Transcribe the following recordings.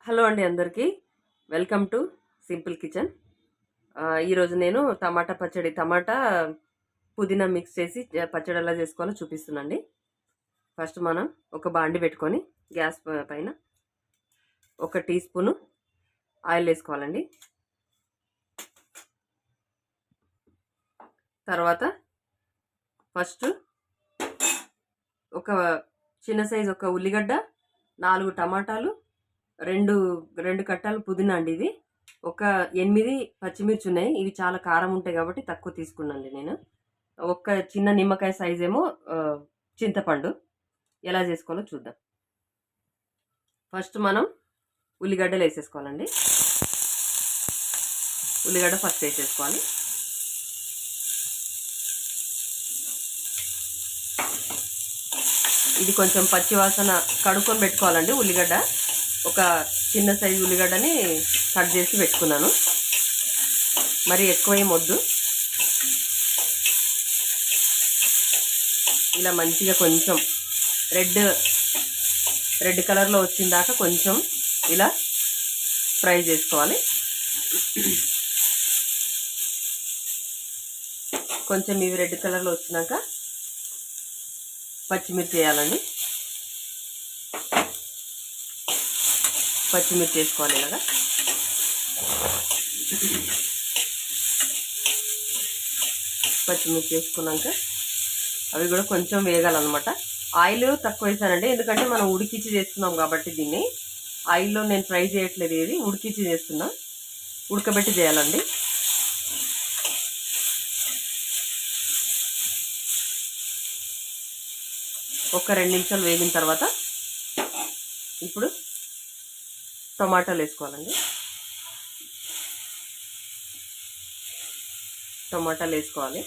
Hello అండి అందరికీ. Welcome to simple kitchen. ఈరోజు నేను టమాటా పచ్చడి, టమాటా పుదీనా మిక్స్ చేసి పచ్చడి ఎలా చేసుకోవాలో చూపిస్తున్నాండి. ఫస్ట్ మనం ఒక బాండి పెట్టుకొని గ్యాస్ పైన 1 టీ స్పూను ఆయిల్ వేసుకోవాలండి. తర్వాత ఫస్ట్ ఒక చిన్న సైజు ఒక ఉల్లిగడ్డ, 4 టమాటాలు, రెండు కట్టలు పుదీనా అండి. ఇది ఒక 8 పచ్చిమిర్చి ఉన్నాయి. ఇవి చాలా కారం ఉంటాయి కాబట్టి తక్కువ తీసుకున్నాండి నేను. ఒక చిన్న నిమ్మకాయ సైజ్ ఏమో చింతపండు. ఎలా చేసుకోవాలో చూద్దాం. ఫస్ట్ మనం ఉల్లిగడ్డలు వేసేసుకోవాలండి. ఉల్లిగడ్డ ఫస్ట్ వేసేసుకోవాలి. ఇది కొంచెం పచ్చివాసన కడుక్కొని పెట్టుకోవాలండి. ఉల్లిగడ్డ ఒక చిన్న సైజు ఉల్లిగడ్డని కట్ చేసి పెట్టుకున్నాను. మరి ఎక్కువ ఏం వద్దు. ఇలా మంచిగా కొంచెం రెడ్ కలర్లో వచ్చిందాక కొంచెం ఇలా ఫ్రై చేసుకోవాలి. కొంచెం ఇవి రెడ్ కలర్లో వచ్చినాక పచ్చిమిర్చి వేయాలండి. పచ్చిమిర్చి వేసుకోవాలి ఇలాగా. పచ్చిమిర్చి వేసుకున్నాక అవి కూడా కొంచెం వేగాలన్నమాట. ఆయిల్ తక్కువ వేసానండి, ఎందుకంటే మనం ఉడికిచ్చి చేస్తున్నాం కాబట్టి దీన్ని ఆయిల్లో నేను ఫ్రై చేయట్లేదు. ఏది ఉడికిచ్చి చేస్తున్నా, ఉడకబెట్టి చేయాలండి. ఒక 2 నిమిషాలు వేగిన తర్వాత ఇప్పుడు టమాటాలు వేసుకోవాలండి. టమాటాలు వేసుకోవాలి.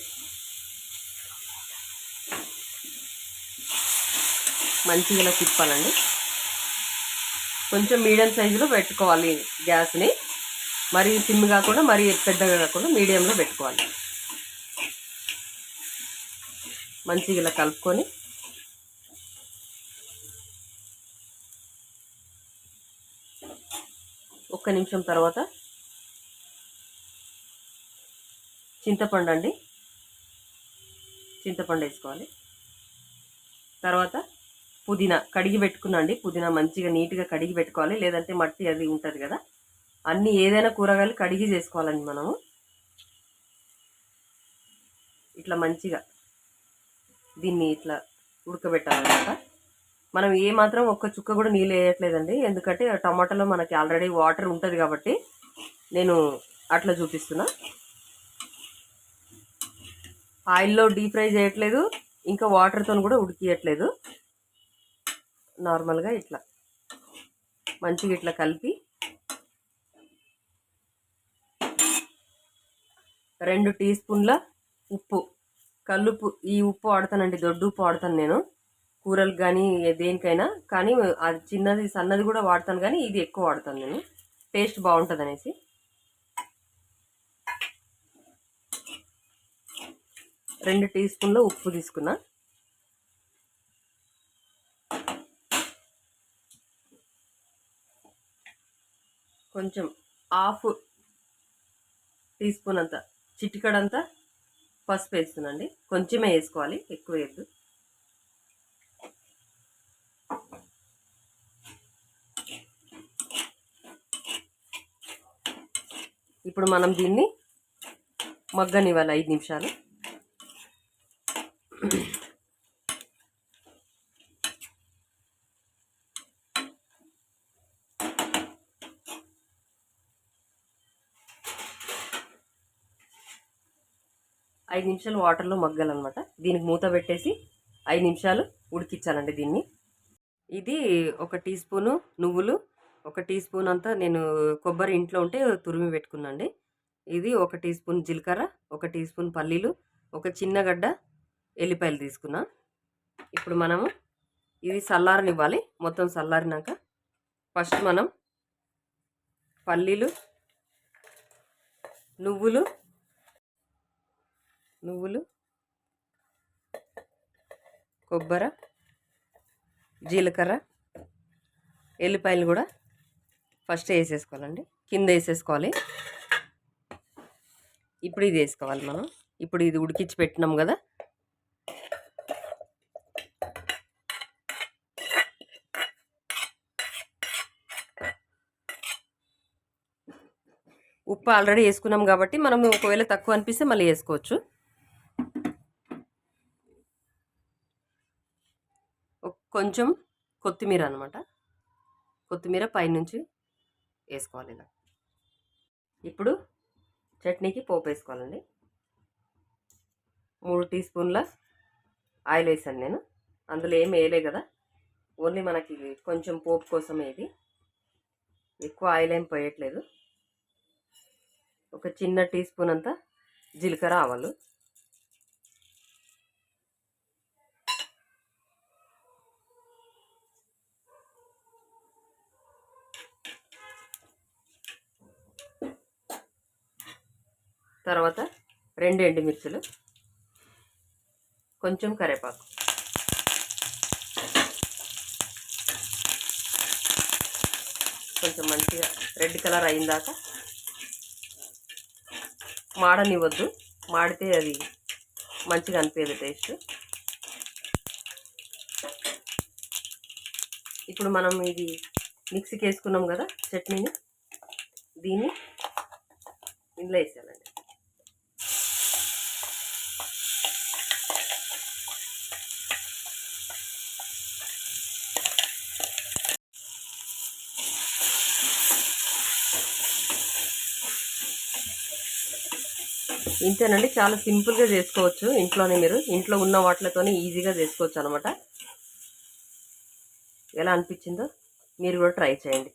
మంచిగా ఇలా తిప్పాలండి. కొంచెం మీడియం సైజులో పెట్టుకోవాలి గ్యాస్ని. మరీ సిమ్ కాకుండా మరీ పెద్దగా కాకుండా మీడియంలో పెట్టుకోవాలి. మంచిగా ఇలా కలుపుకొని ఒక్క నిమిషం తర్వాత చింతపండు అండి, చింతపండు వేసుకోవాలి. తర్వాత పుదీనా కడిగి పెట్టుకున్నా అండి. పుదీనా మంచిగా నీట్గా కడిగి పెట్టుకోవాలి, లేదంటే మట్టి అది ఉంటుంది కదా. అన్నీ ఏదైనా కూరగాయలు కడిగి చేసుకోవాలండి మనము. ఇట్లా మంచిగా దీన్ని ఇట్లా ఉడకబెట్టాలన్నమాట. మనం ఏమాత్రం ఒక్క చుక్క కూడా నీళ్ళు వేయట్లేదండి, ఎందుకంటే టమాటాలో మనకి ఆల్రెడీ వాటర్ ఉంటుంది కాబట్టి నేను అట్లా చూపిస్తున్నా. ఆయిల్లో డీప్ ఫ్రై చేయట్లేదు, ఇంకా వాటర్తో కూడా ఉడికియట్లేదు. నార్మల్గా ఇట్లా మంచిగా ఇట్లా కలిపి 2 టీ స్పూన్ల ఉప్పు, కల్లుప్పు. ఈ ఉప్పు వాడతానండి, దొడ్డు ఉప్పు వాడతాను నేను కూరలకు కానీ దేనికైనా. కానీ అది చిన్నది సన్నది కూడా వాడతాను, కానీ ఇది ఎక్కువ వాడతాను నేను, టేస్ట్ బాగుంటుంది అనేసి. రెండు టీ స్పూన్ల ఉప్పు తీసుకున్నా. కొంచెం హాఫ్ టీ స్పూన్ అంతా, చిటికడంతా పసుపు వేస్తున్నాండి. కొంచెమే వేసుకోవాలి, ఎక్కువ వేయద్దు. ఇప్పుడు మనం దీన్ని మగ్గనివ్వాలి 5 నిమిషాలు. ఐదు నిమిషాలు వాటర్లో మగ్గాలన్నమాట. దీనికి మూత పెట్టేసి 5 నిమిషాలు ఉడికించాలండి దీన్ని. ఇది 1 టీ స్పూను నువ్వులు, 1 టీ స్పూన్ అంతా నేను కొబ్బరి ఇంట్లో ఉంటే తురిమి పెట్టుకున్నాండి. ఇది 1 టీ స్పూన్ జీలకర్ర, 1 టీ స్పూన్ పల్లీలు, ఒక చిన్న గడ్డ ఎల్లిపాయలు తీసుకున్నా. ఇప్పుడు మనము ఇది చల్లారనివ్వాలి. మొత్తం చల్లారినాక ఫస్ట్ మనం పల్లీలు, నువ్వులు, కొబ్బరి, జీలకర్ర, ఎల్లిపాయలు కూడా ఫస్ట్ వేసేసుకోవాలండి, కింద వేసేసుకోవాలి. ఇప్పుడు ఇది వేసుకోవాలి మనం. ఇప్పుడు ఇది ఉడికించి పెట్టినాం కదా, ఉప్పు ఆల్రెడీ వేసుకున్నాం కాబట్టి మనం ఒకవేళ తక్కువ అనిపిస్తే మళ్ళీ వేసుకోవచ్చు. కొంచెం కొత్తిమీర అనమాట, కొత్తిమీర పైనుంచి వేసుకోవాలి ఇలా. ఇప్పుడు చట్నీకి పోపు వేసుకోవాలండి. 3 టీ స్పూన్ల ఆయిల్ వేసాను నేను. అందులో ఏం వేయలే కదా, ఓన్లీ మనకి కొంచెం పోపు కోసమే ఇది. ఎక్కువ ఆయిల్ ఏం పోయట్లేదు. ఒక చిన్న టీ స్పూన్ అంతా జీలకర్ర ఆవాలు, తర్వాత 2 ఎండుమిర్చులు, కొంచెం కరివేపాకు, కొంచెం మంచిగా రెడ్ కలర్ అయిందాక మాడనివ్వద్దు, మాడితే అది మంచిగా అనిపించదు టేస్ట్. ఇప్పుడు మనం ఇది మిక్సీకి వేసుకున్నాం కదా చట్నీని, దీన్ని ఇందులో వేసానండి. ఇంతేనండి, చాలా సింపుల్గా చేసుకోవచ్చు ఇంట్లోనే. మీరు ఇంట్లో ఉన్న వాటితోనే ఈజీగా చేసుకోవచ్చు అనమాట. ఎలా అనిపించిందో మీరు కూడా ట్రై చేయండి.